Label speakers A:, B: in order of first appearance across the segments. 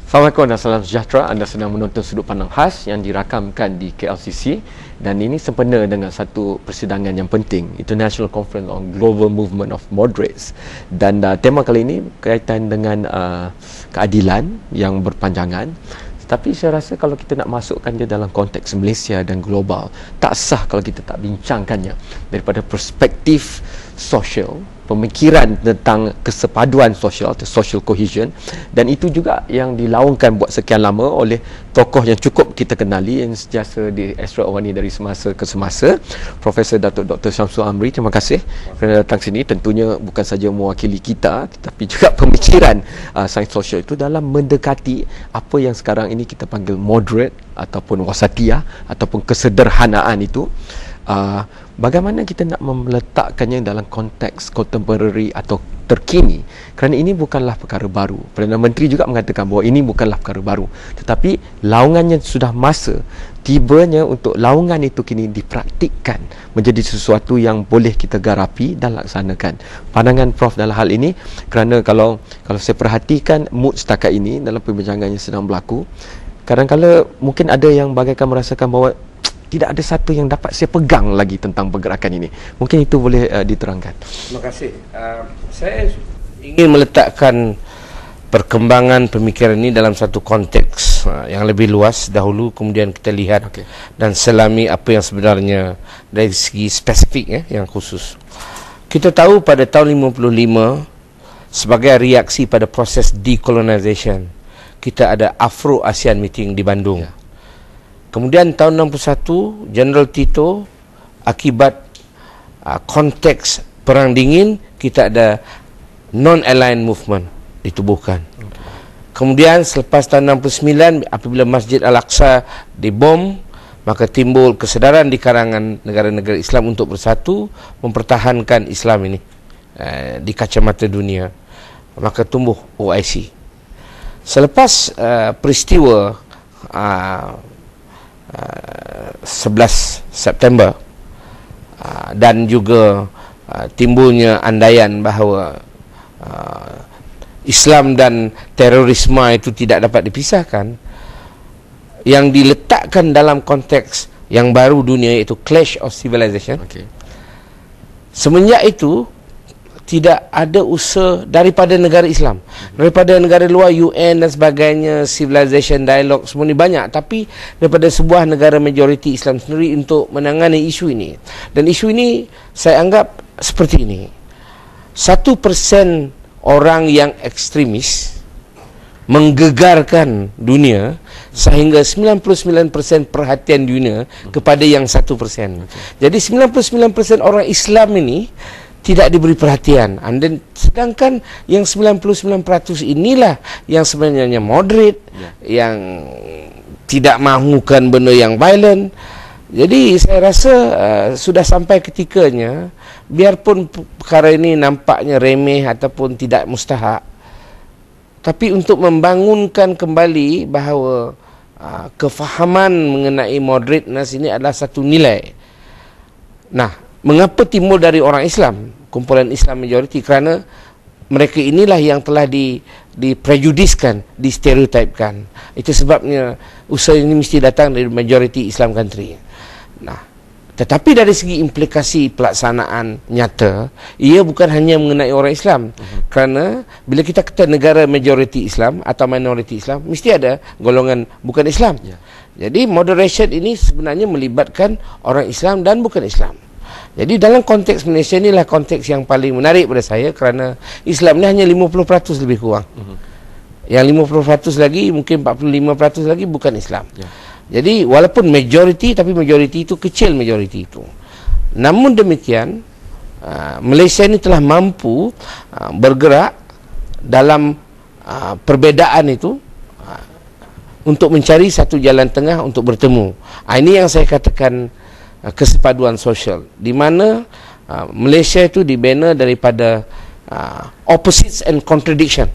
A: Assalamualaikum dan salam sejahtera. Anda sedang menonton Sudut Pandang Khas yang dirakamkan di KLCC, dan ini sempena dengan satu persidangan yang penting, International Conference on Global Movement of Moderates, dan tema kali ini berkaitan dengan keadilan yang berpanjangan. Tapi saya rasa kalau kita nak masukkan dia dalam konteks Malaysia dan global, tak sah kalau kita tak bincangkannya daripada perspektif sosial, pemikiran tentang kesepaduan sosial atau social cohesion. Dan itu juga yang dilaungkan buat sekian lama oleh tokoh yang cukup kita kenali, yang sentiasa di Extraordinary dari semasa ke semasa, Profesor Datuk Dr. Syamsul Amri. Terima kasih kerana datang sini. Tentunya bukan saja mewakili kita, tetapi juga pemikiran sains sosial itu dalam mendekati apa yang sekarang ini kita panggil moderate ataupun wasatiyah ataupun kesederhanaan itu. Bagaimana kita nak meletakkannya dalam konteks contemporary atau terkini, kerana ini bukanlah perkara baru. Perdana Menteri juga mengatakan bahawa ini bukanlah perkara baru, tetapi laungannya sudah masa tibanya untuk laungan itu kini dipraktikkan menjadi sesuatu yang boleh kita garapi dan laksanakan. Pandangan Prof dalam hal ini, kerana kalau saya perhatikan mood setakat ini dalam perbincangan yang sedang berlaku, kadang-kadang mungkin ada yang bagaikan merasakan bahawa tidak ada satu yang dapat saya pegang lagi tentang pergerakan ini. Mungkin itu boleh diterangkan.
B: Terima kasih. Saya ingin meletakkan perkembangan pemikiran ini dalam satu konteks yang lebih luas dahulu, kemudian kita lihat dan selami apa yang sebenarnya dari segi spesifik yang khusus. Kita tahu pada tahun 55 sebagai reaksi pada proses decolonization, kita ada Afro-ASEAN meeting di Bandung. Kemudian tahun 61 General Tito, akibat konteks perang dingin, kita ada non-aligned movement ditubuhkan. Kemudian selepas tahun 69 apabila Masjid Al-Aqsa dibom, maka timbul kesedaran di kalangan negara-negara Islam untuk bersatu mempertahankan Islam ini di kacamata dunia. Maka tumbuh OIC. Selepas peristiwa 11 September dan juga timbulnya andaian bahawa Islam dan terorisme itu tidak dapat dipisahkan, yang diletakkan dalam konteks yang baru dunia, iaitu clash of civilization. Semenjak itu tidak ada usaha daripada negara Islam, daripada negara luar, UN dan sebagainya, civilization dialogue, semua ni banyak, tapi daripada sebuah negara majoriti Islam sendiri untuk menangani isu ini. Dan isu ini saya anggap seperti ini: 1% orang yang ekstremis menggegarkan dunia sehingga 99% perhatian dunia kepada yang 1%. Jadi 99% orang Islam ini tidak diberi perhatian. Dan sedangkan yang 99% inilah yang sebenarnya moderate, yang tidak mahukan benda yang violent. Jadi saya rasa sudah sampai ketikanya, biarpun perkara ini nampaknya remeh ataupun tidak mustahak, tapi untuk membangunkan kembali bahawa kefahaman mengenai moderateness ini adalah satu nilai. Nah, mengapa timbul dari orang Islam, kumpulan Islam majoriti? Kerana mereka inilah yang telah diprejudiskan, distereotipkan. Itu sebabnya usaha ini mesti datang dari majoriti Islam country. Nah, tetapi dari segi implikasi pelaksanaan nyata, ia bukan hanya mengenai orang Islam. Kerana bila kita kata negara majoriti Islam atau minoriti Islam, mesti ada golongan bukan Islam. Jadi moderation ini sebenarnya melibatkan orang Islam dan bukan Islam. Jadi dalam konteks Malaysia inilah konteks yang paling menarik pada saya, kerana Islam ni hanya 50% lebih kurang. Yang 50% lagi, mungkin 45% lagi bukan Islam. Jadi walaupun majoriti, tapi majoriti itu kecil, majoriti itu. Namun demikian, Malaysia ini telah mampu bergerak dalam perbezaan itu untuk mencari satu jalan tengah untuk bertemu. Ini yang saya katakan kesepaduan sosial, di mana Malaysia itu dibina daripada opposites and contradiction.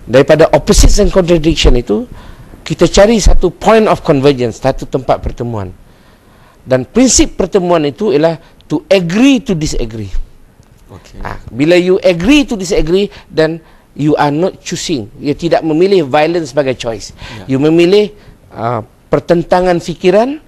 B: Daripada opposites and contradiction itu kita cari satu point of convergence, satu tempat pertemuan. Dan prinsip pertemuan itu ialah to agree to disagree. Bila you agree to disagree, dan you are not choosing. You tidak memilih violence sebagai choice. You memilih pertentangan fikiran,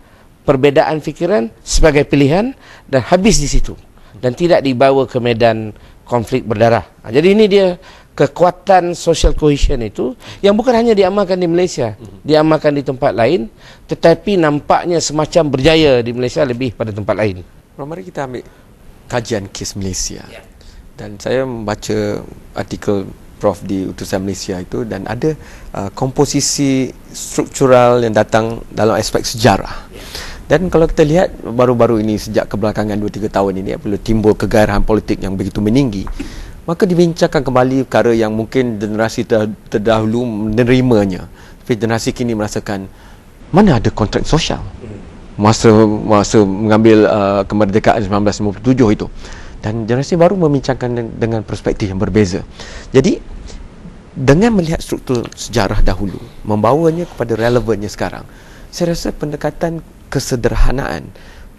B: perbezaan fikiran sebagai pilihan dan habis di situ. Dan tidak dibawa ke medan konflik berdarah. Jadi ini dia kekuatan social cohesion itu yang bukan hanya diamalkan di Malaysia, diamalkan di tempat lain, tetapi nampaknya semacam berjaya di Malaysia lebih pada tempat lain.
A: Mari kita ambil kajian kes Malaysia. Dan saya membaca artikel Prof di Utusan Malaysia itu, dan ada komposisi struktural yang datang dalam aspek sejarah. Dan kalau kita lihat baru-baru ini, sejak kebelakangan 2-3 tahun ini, apabila timbul kegairahan politik yang begitu meninggi, maka dibincangkan kembali perkara yang mungkin generasi terdahulu menerimanya, tapi generasi kini merasakan mana ada kontrak sosial masa mengambil kemerdekaan 1957 itu. Dan generasi baru membincangkan dengan perspektif yang berbeza. Jadi dengan melihat struktur sejarah dahulu, membawanya kepada relevannya sekarang, saya rasa pendekatan kesederhanaan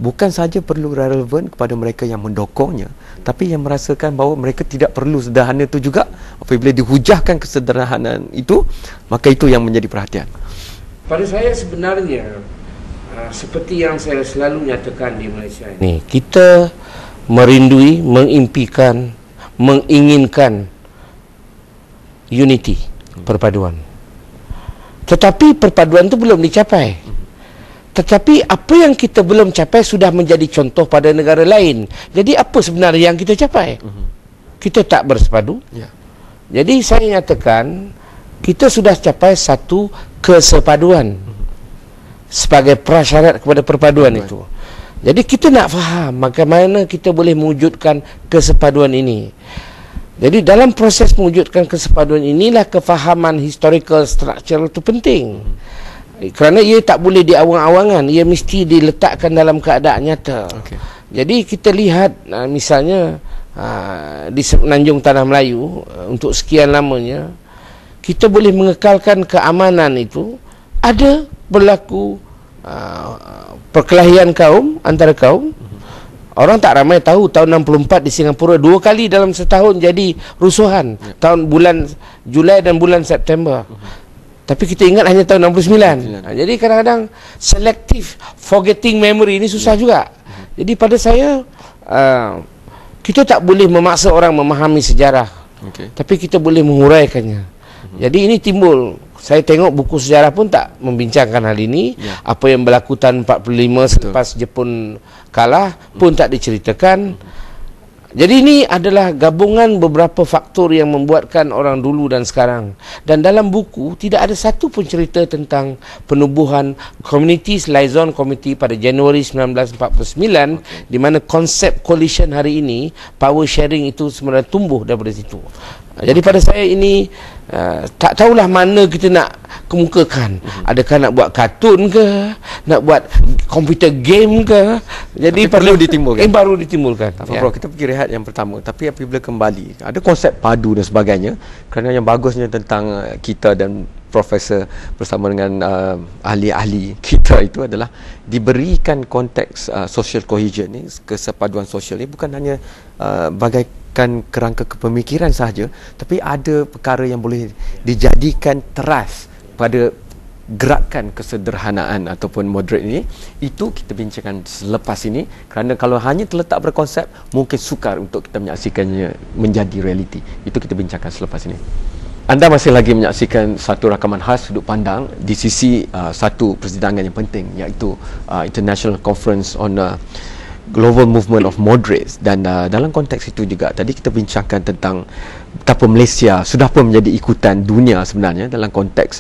A: bukan sahaja perlu relevan kepada mereka yang mendokongnya, tapi yang merasakan bahawa mereka tidak perlu sederhana itu juga. Apabila dihujahkan kesederhanaan itu, maka itu yang menjadi perhatian.
B: Pada saya sebenarnya, seperti yang saya selalu nyatakan di Malaysia ini, kita merindui, mengimpikan, menginginkan unity, perpaduan. Tetapi perpaduan itu belum dicapai. Tetapi apa yang kita belum capai sudah menjadi contoh pada negara lain. Jadi apa sebenarnya yang kita capai? Kita tak bersepadu. Jadi saya nyatakan kita sudah capai satu kesepaduan sebagai prasyarat kepada perpaduan itu. Jadi kita nak faham bagaimana kita boleh mewujudkan kesepaduan ini. Jadi dalam proses mewujudkan kesepaduan inilah kefahaman historical structure itu penting. Kerana ia tak boleh diawang-awangan, ia mesti diletakkan dalam keadaan nyata. Jadi kita lihat misalnya di Semenanjung Tanah Melayu untuk sekian lamanya, kita boleh mengekalkan keamanan itu. Ada berlaku perkelahian kaum antara kaum. Orang tak ramai tahu tahun 64 di Singapura 2 kali dalam setahun jadi rusuhan, tahun bulan Julai dan bulan September. Tapi kita ingat hanya tahun 69. Jadi kadang-kadang selective forgetting memory ini susah juga. Jadi pada saya kita tak boleh memaksa orang memahami sejarah, tapi kita boleh menguraikannya. Jadi ini timbul, saya tengok buku sejarah pun tak membincangkan hal ini. Apa yang berlaku tahun 45 selepas Jepun kalah pun tak diceritakan. Jadi ini adalah gabungan beberapa faktor yang membuatkan orang dulu dan sekarang. Dan dalam buku tidak ada satu pun cerita tentang penubuhan Communities Liaison Committee pada Januari 1949, di mana konsep coalition hari ini, power sharing itu sebenarnya tumbuh daripada situ. Jadi pada saya ini tak tahulah mana kita nak kemukakan. Adakah nak buat kartun ke, nak buat komputer game ke? Jadi
A: perlu ditimbulkan.
B: Baru ditimbulkan.
A: Bro, kita pergi rehat yang pertama. Tapi apabila kembali, ada konsep padu dan sebagainya. Kerana yang bagusnya tentang kita dan Profesor bersama dengan ahli-ahli kita itu adalah diberikan konteks social cohesion ni, kesepaduan sosial ni bukan hanya bagaikan kerangka kepemikiran sahaja, tapi ada perkara yang boleh dijadikan teras pada gerakan kesederhanaan ataupun moderate ini. Itu kita bincangkan selepas ini, kerana kalau hanya terletak berkonsep mungkin sukar untuk kita menyaksikannya menjadi realiti. Itu kita bincangkan selepas ini. Anda masih lagi menyaksikan satu rakaman khas sudut pandang di sisi satu persidangan yang penting, iaitu International Conference on Global Movement of Moderates. Dan dalam konteks itu juga tadi kita bincangkan tentang betapa Malaysia sudah pun menjadi ikutan dunia sebenarnya dalam konteks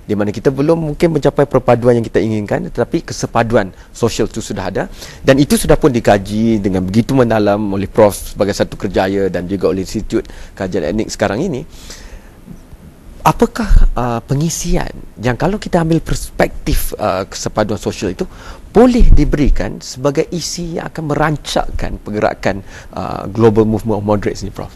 A: di mana kita belum mungkin mencapai perpaduan yang kita inginkan, tetapi kesepaduan sosial itu sudah ada, dan itu sudah pun dikaji dengan begitu mendalam oleh Prof sebagai satu kerjaya dan juga oleh Institut Kajian Etnik sekarang ini. Apakah pengisian yang kalau kita ambil perspektif kesepaduan sosial itu boleh diberikan sebagai isi yang akan merancakkan pergerakan global movement of moderates ni, Prof?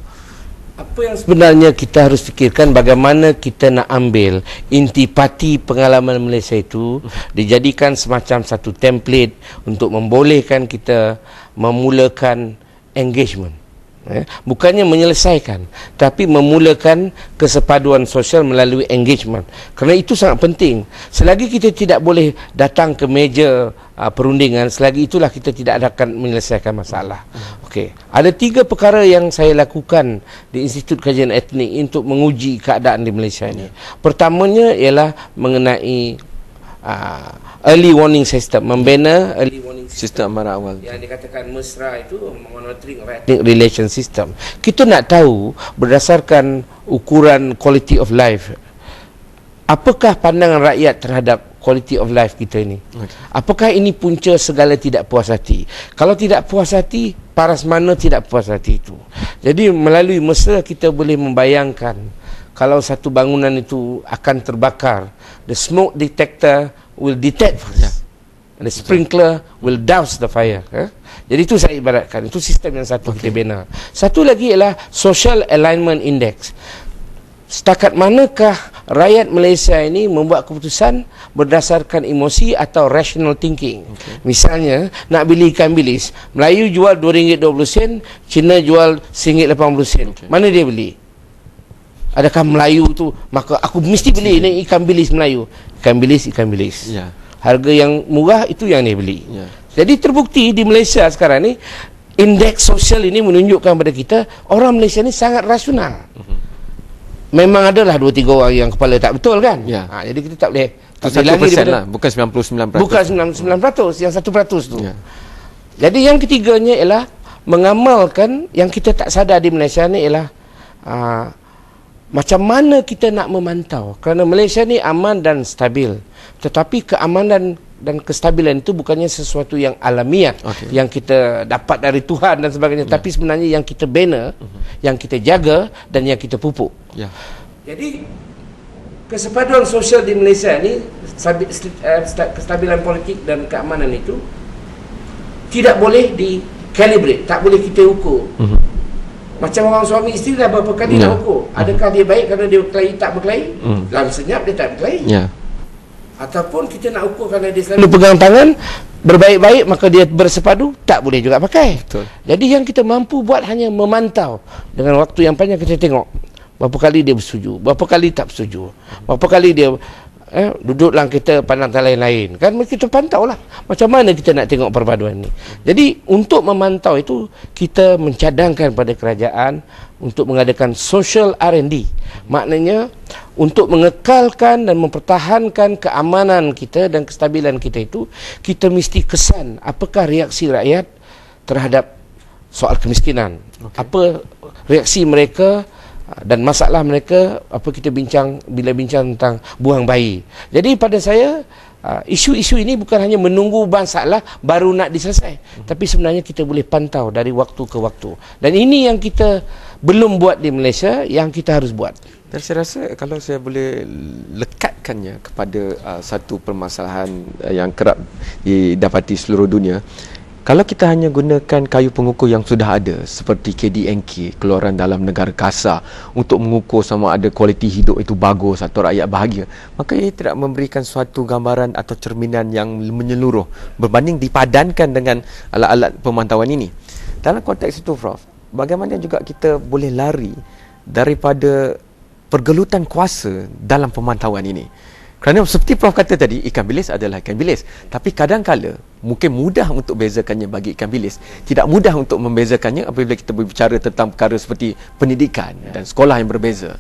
B: Apa yang sebenarnya kita harus fikirkan, bagaimana kita nak ambil intipati pengalaman Malaysia itu dijadikan semacam satu template untuk membolehkan kita memulakan engagement. Bukannya menyelesaikan, tapi memulakan kesepaduan sosial melalui engagement. Kerana itu sangat penting. Selagi kita tidak boleh datang ke meja perundingan, selagi itulah kita tidak akan menyelesaikan masalah. Okey, ada 3 perkara yang saya lakukan di Institut Kajian Etnik untuk menguji keadaan di Malaysia ini. Pertamanya ialah mengenai early warning system, membina early warning
A: sistem amarah awal
B: yang dikatakan mesra itu, monitoring of ethnic relation system. Kita nak tahu berdasarkan ukuran quality of life, apakah pandangan rakyat terhadap quality of life kita ini. Apakah ini punca segala tidak puas hati? Kalau tidak puas hati, paras mana tidak puas hati itu. Jadi melalui mesra kita boleh membayangkan kalau satu bangunan itu akan terbakar, the smoke detector will detect first, and the sprinkler will douse the fire. Jadi itu saya ibaratkan, itu sistem yang satu kita bina. Satu lagi ialah social alignment index. Setakat manakah rakyat Malaysia ini membuat keputusan berdasarkan emosi atau rational thinking. Misalnya nak beli ikan bilis, Melayu jual RM2.20, Cina jual RM1.80. Mana dia beli? Adakah Melayu tu maka aku mesti beli ni ikan bilis Melayu? Ikan bilis.
A: Ya.
B: Harga yang murah itu yang dia beli.
A: Ya.
B: Jadi terbukti di Malaysia sekarang ni indeks sosial ini menunjukkan kepada kita orang Malaysia ni sangat rasional. Memang adalah 2-3 orang yang kepala tak betul kan?
A: Ya.
B: Jadi kita tak boleh.
A: Itu 1% lah, bukan 99%.
B: Bukan 99%, yang 1% tu.
A: Ya.
B: Jadi yang ketiganya ialah mengamalkan yang kita tak sadar di Malaysia ni ialah macam mana kita nak memantau. Kerana Malaysia ni aman dan stabil. Tetapi keamanan dan kestabilan itu bukannya sesuatu yang alamiah, yang kita dapat dari Tuhan dan sebagainya, tapi sebenarnya yang kita bina, yang kita jaga dan yang kita pupuk. Jadi kesepaduan sosial di Malaysia ni, kestabilan politik dan keamanan itu tidak boleh di-calibrate, tak boleh kita ukur. Macam orang suami isteri dah berapa kali nak ukur. Adakah dia baik kerana dia berkelahi tak berkelahi? Dalam senyap dia tak berkelahi. Ataupun kita nak ukur kerana dia selalu pegang tangan, berbaik-baik maka dia bersepadu, tak boleh juga pakai.
A: Betul.
B: Jadi yang kita mampu buat hanya memantau. Dengan waktu yang panjang kita tengok berapa kali dia bersetuju, berapa kali tak bersetuju, berapa kali dia duduk dalam kita pandang lain-lain. Kan kita pantau lah macam mana kita nak tengok perpaduan ni. Jadi untuk memantau itu kita mencadangkan pada kerajaan untuk mengadakan social R&D. Maknanya untuk mengekalkan dan mempertahankan keamanan kita dan kestabilan kita itu, kita mesti kesan apakah reaksi rakyat terhadap soal kemiskinan. Apa reaksi mereka dan masalah mereka, apa kita bincang bila bincang tentang buang bayi. Jadi pada saya isu-isu ini bukan hanya menunggu masalah baru nak diselesai, tapi sebenarnya kita boleh pantau dari waktu ke waktu. Dan ini yang kita belum buat di Malaysia, yang kita harus buat.
A: Dan saya rasa kalau saya boleh lekatkannya kepada satu permasalahan yang kerap didapati seluruh dunia, kalau kita hanya gunakan kayu pengukur yang sudah ada seperti KDNK, keluaran dalam negara kasar, untuk mengukur sama ada kualiti hidup itu bagus atau rakyat bahagia, maka ia tidak memberikan suatu gambaran atau cerminan yang menyeluruh berbanding dipadankan dengan alat-alat pemantauan ini. Dalam konteks itu, Prof, bagaimana juga kita boleh lari daripada pergelutan kuasa dalam pemantauan ini? Kerana seperti Prof kata tadi, ikan bilis adalah ikan bilis. Tapi kadang-kala mungkin mudah untuk bezakannya bagi ikan bilis, tidak mudah untuk membezakannya apabila kita berbicara tentang perkara seperti pendidikan dan sekolah yang berbeza.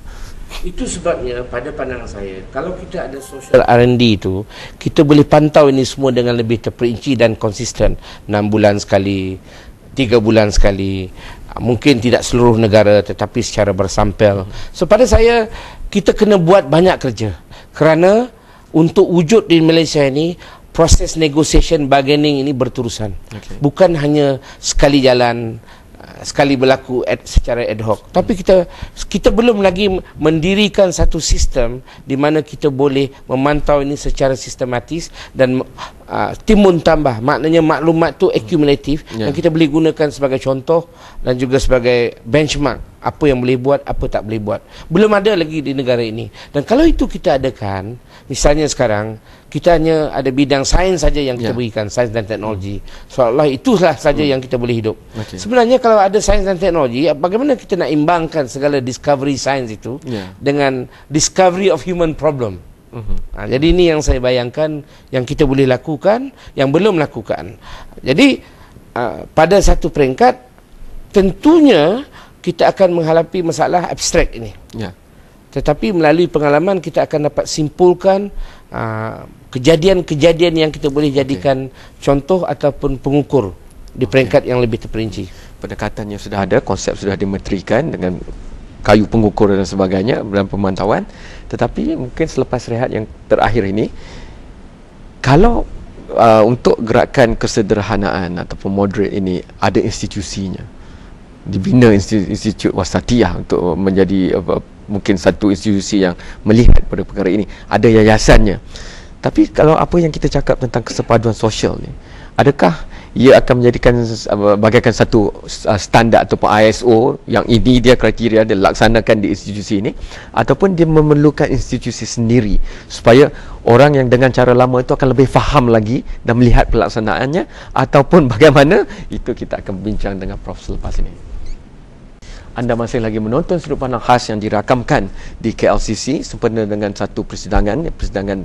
B: Itu sebabnya pada pandangan saya, kalau kita ada social R&D itu, kita boleh pantau ini semua dengan lebih terperinci dan konsisten. 6 bulan sekali, 3 bulan sekali. Mungkin tidak seluruh negara tetapi secara bersampel. So pada saya, kita kena buat banyak kerja. Kerana untuk wujud di Malaysia ini, proses negotiation bargaining ini berterusan. Bukan hanya sekali jalan, sekali berlaku secara ad hoc. Tapi kita belum lagi mendirikan satu sistem di mana kita boleh memantau ini secara sistematis dan timbun tambah, maknanya maklumat tu akumulatif yang kita boleh gunakan sebagai contoh dan juga sebagai benchmark apa yang boleh buat, apa tak boleh buat. Belum ada lagi di negara ini. Dan kalau itu kita adakan, misalnya sekarang kita hanya ada bidang sains saja yang kita berikan, sains dan teknologi, seolah-olah itulah saja yang kita boleh hidup. Sebenarnya kalau ada sains dan teknologi, bagaimana kita nak imbangkan segala discovery sains itu dengan discovery of human problem? Jadi ini yang saya bayangkan yang kita boleh lakukan, yang belum lakukan. Jadi pada satu peringkat tentunya kita akan menghadapi masalah abstrak ini. Tetapi melalui pengalaman kita akan dapat simpulkan kejadian-kejadian yang kita boleh jadikan contoh ataupun pengukur di peringkat yang lebih terperinci.
A: Pendekatannya sudah ada, konsep sudah dimetrikan dengan kayu pengukur dan sebagainya dalam pemantauan. Tetapi mungkin selepas rehat yang terakhir ini, kalau untuk gerakan kesederhanaan ataupun moderate ini ada institusinya, dibina institut wasatiyah untuk menjadi mungkin satu institusi yang melihat pada perkara ini, ada yayasannya. Tapi kalau apa yang kita cakap tentang kesepaduan sosial ni, adakah ia akan menjadikan bagaikan satu standard ataupun ISO yang ini dia kriteria dia laksanakan di institusi ini, ataupun dia memerlukan institusi sendiri supaya orang yang dengan cara lama itu akan lebih faham lagi dan melihat pelaksanaannya, ataupun bagaimana, itu kita akan bincang dengan Prof selepas ini. Anda masih lagi menonton Sudut Pandang Khas yang dirakamkan di KLCC sempena dengan satu persidangan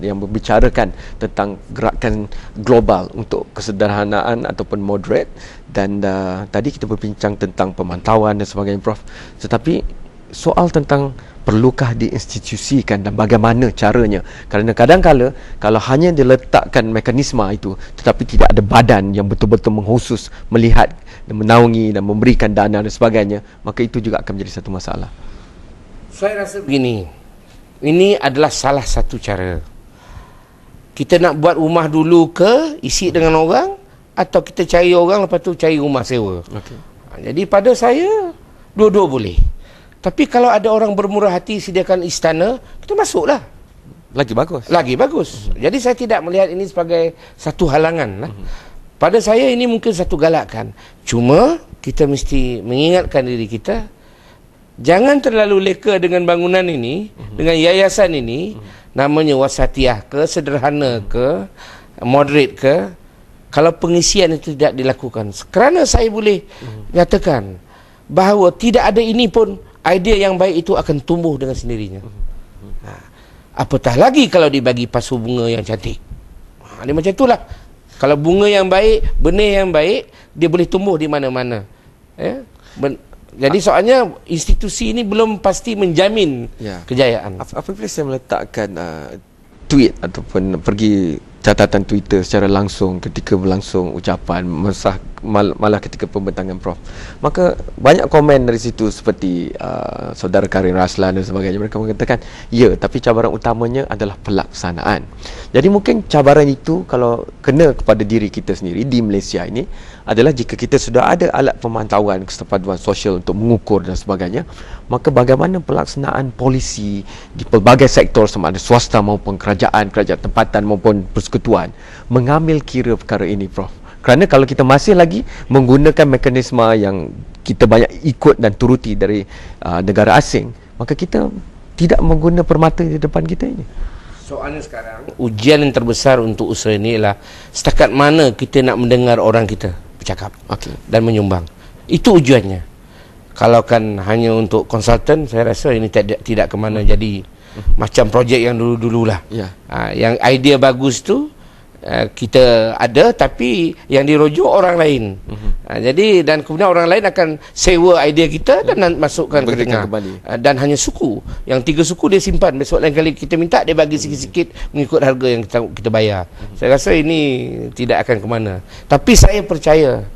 A: yang membicarakan tentang gerakan global untuk kesederhanaan ataupun moderate. Dan tadi kita berbincang tentang pemantauan dan sebagainya, Prof. Tetapi soal tentang perlukah diinstitusikan dan bagaimana caranya, kerana kadang-kala kalau hanya diletakkan mekanisme itu tetapi tidak ada badan yang betul-betul mengkhusus melihat dan menaungi dan memberikan dana dan sebagainya, maka itu juga akan menjadi satu masalah.
B: Saya rasa begini, ini adalah salah satu cara. Kita nak buat rumah dulu ke isi dengan orang, atau kita cari orang lepas tu cari rumah sewa. Jadi pada saya dua-dua boleh. Tapi kalau ada orang bermurah hati sediakan istana, kita masuklah.
A: Lagi bagus.
B: Lagi bagus. Jadi saya tidak melihat ini sebagai satu halangan lah. Pada saya ini mungkin satu galakan. Cuma kita mesti mengingatkan diri kita, jangan terlalu leka dengan bangunan ini, dengan yayasan ini, namanya wasatiyah ke, sederhana ke, moderate ke, kalau pengisian itu tidak dilakukan. Kerana saya boleh nyatakan bahawa tidak ada ini pun, idea yang baik itu akan tumbuh dengan sendirinya. Apatah lagi kalau dibagi pasu bunga yang cantik. Dia macam itulah. Kalau bunga yang baik, benih yang baik, dia boleh tumbuh di mana-mana. Jadi soalnya institusi ini belum pasti menjamin kejayaan.
A: Apabila saya meletakkan tweet ataupun pergi catatan Twitter secara langsung ketika berlangsung ucapan, malah ketika pembentangan Prof, maka banyak komen dari situ seperti saudara Karim Raslan dan sebagainya. Mereka mengatakan ya, tapi cabaran utamanya adalah pelaksanaan. Jadi mungkin cabaran itu kalau kena kepada diri kita sendiri di Malaysia ini adalah jika kita sudah ada alat pemantauan kesepaduan sosial untuk mengukur dan sebagainya, maka bagaimana pelaksanaan polisi di pelbagai sektor, sama ada swasta maupun kerajaan tempatan maupun persekutuan, mengambil kira perkara ini, Prof. Kerana kalau kita masih lagi menggunakan mekanisme yang kita banyak ikut dan turuti dari negara asing, maka kita tidak menggunakan permata di depan kita ini.
B: Soalnya sekarang ujian yang terbesar untuk usaha ini ialah setakat mana kita nak mendengar orang kita bercakap dan menyumbang. Itu ujiannya. Kalau kan hanya untuk konsultan, saya rasa ini tidak ke mana. Jadi macam projek yang dulu-dululah. Yang idea bagus tu kita ada, tapi yang dirujuk orang lain. Jadi dan kemudian orang lain akan sewa idea kita dan masukkan ke tengah. Dan hanya suku, yang 3 suku dia simpan, besok lain kali kita minta dia bagi sikit-sikit mengikut harga yang kita bayar. Saya rasa ini tidak akan ke mana. Tapi saya percaya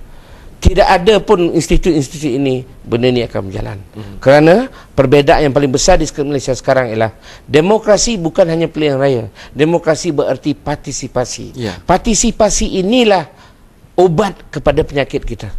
B: tidak ada pun institusi ini benda ni akan berjalan. Kerana perbezaan yang paling besar di Malaysia sekarang ialah demokrasi bukan hanya pilihan raya. Demokrasi bererti partisipasi. Partisipasi inilah obat kepada penyakit kita.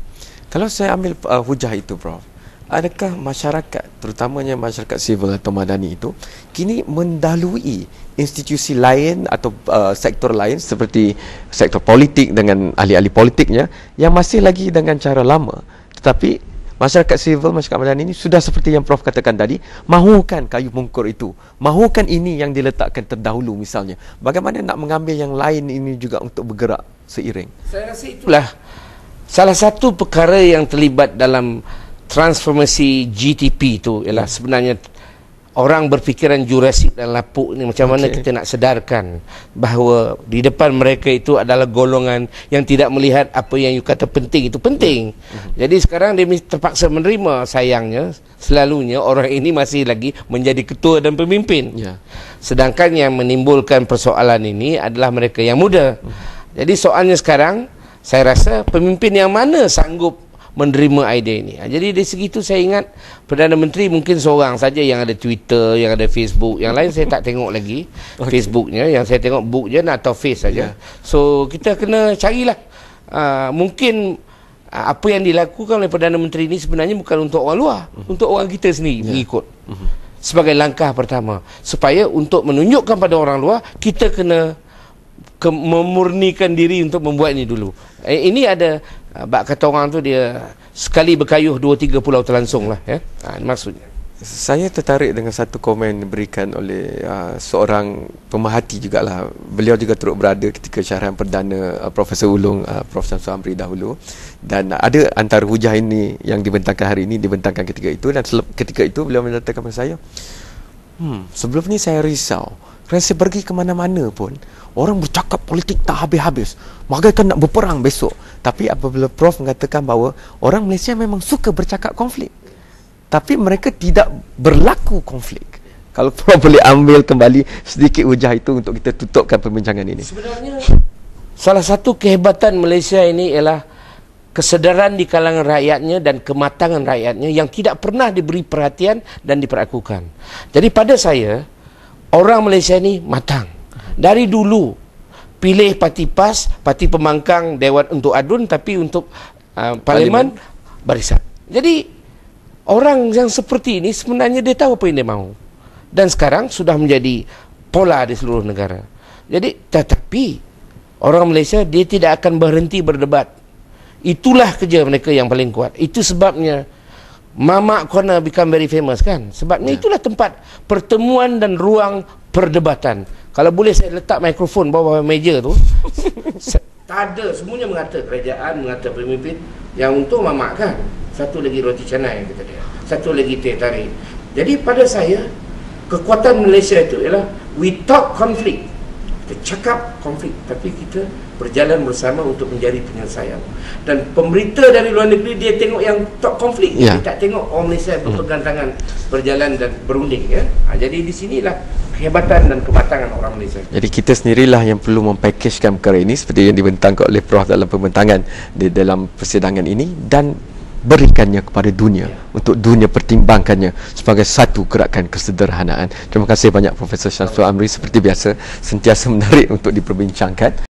A: Kalau saya ambil hujah itu, Prof, adakah masyarakat, terutamanya masyarakat sivil atau madani itu kini mendahului institusi lain atau sektor lain seperti sektor politik dengan ahli-ahli politiknya yang masih lagi dengan cara lama, tetapi masyarakat sivil, masyarakat madani ini sudah seperti yang Prof katakan tadi, mahukan kayu mungkur itu, mahukan ini yang diletakkan terdahulu misalnya. Bagaimana nak mengambil yang lain ini juga untuk bergerak seiring?
B: Saya rasa itulah salah satu perkara yang terlibat dalam transformasi GTP itu ialah sebenarnya orang berfikiran Jurassic dan lapuk ni, macam mana kita nak sedarkan bahawa di depan mereka itu adalah golongan yang tidak melihat apa yang you kata penting itu penting. Jadi sekarang dia terpaksa menerima, sayangnya selalunya orang ini masih lagi menjadi ketua dan pemimpin. Sedangkan yang menimbulkan persoalan ini adalah mereka yang muda. Jadi soalnya sekarang saya rasa pemimpin yang mana sanggup menerima idea ini. Jadi dari segi itu saya ingat Perdana Menteri mungkin seorang saja yang ada Twitter, yang ada Facebook. Yang lain saya tak tengok lagi Facebooknya. Yang saya tengok book je atau face saja. So kita kena carilah mungkin apa yang dilakukan oleh Perdana Menteri ini sebenarnya bukan untuk orang luar, untuk orang kita sendiri mengikut. Sebagai langkah pertama supaya untuk menunjukkan pada orang luar, kita kena memurnikan diri untuk membuat ini dulu. Ini ada bak kata orang tu, dia sekali berkayuh 2-3 pulau terlangsung lah, ya. Maksudnya
A: saya tertarik dengan satu komen diberikan oleh seorang pemerhati jugalah. Beliau juga turut berada ketika syarahan perdana Profesor Ulung, Prof Syamsul Amri dahulu, dan ada antara hujah ini yang dibentangkan hari ini dibentangkan ketika itu, dan ketika itu beliau menyatakan kepada saya, sebelum ni saya risau kerana saya pergi ke mana-mana pun orang bercakap politik tak habis-habis, bagaikan nak berperang besok. Tapi apabila Prof mengatakan bahawa orang Malaysia memang suka bercakap konflik, tapi mereka tidak berlaku konflik. Kalau Prof boleh ambil kembali sedikit hujah itu untuk kita tutupkan perbincangan ini.
B: Sebenarnya salah satu kehebatan Malaysia ini ialah kesedaran di kalangan rakyatnya dan kematangan rakyatnya yang tidak pernah diberi perhatian dan diperlakukan. Jadi pada saya, orang Malaysia ni matang. Dari dulu pilih parti PAS, parti pembangkang Dewan untuk adun, tapi untuk Parlimen barisan. Jadi orang yang seperti ini sebenarnya dia tahu apa yang dia mahu. Dan sekarang sudah menjadi pola di seluruh negara. Jadi tetapi orang Malaysia dia tidak akan berhenti berdebat. Itulah kerja mereka yang paling kuat. Itu sebabnya Mamak Corner become very famous kan. Sebabnya itulah tempat pertemuan dan ruang perdebatan. Kalau boleh saya letak mikrofon bawah meja tu. Tak ada, semuanya mengata kerajaan, mengata pemimpin. Yang untung Mamak kan. Satu lagi roti canai kata dia. Satu lagi teh tarik. Jadi pada saya, kekuatan Malaysia itu ialah we talk conflict. Kita cakap konflik, tapi kita berjalan bersama untuk mencari penyelesaian. Dan pemberita dari luar negeri dia tengok yang talk konflik, dia tak tengok orang Malaysia berpegang tangan, berjalan dan berunding, ya. Jadi di sinilah kehebatan dan kematangan orang Malaysia.
A: Jadi kita sendirilah yang perlu mempakejkan perkara ini seperti yang dibentangkan oleh Prof dalam pembentangan di dalam persidangan ini, dan berikannya kepada dunia untuk dunia pertimbangkannya sebagai satu gerakan kesederhanaan. Terima kasih banyak Profesor Syamsul Amri, seperti biasa sentiasa menarik untuk diperbincangkan.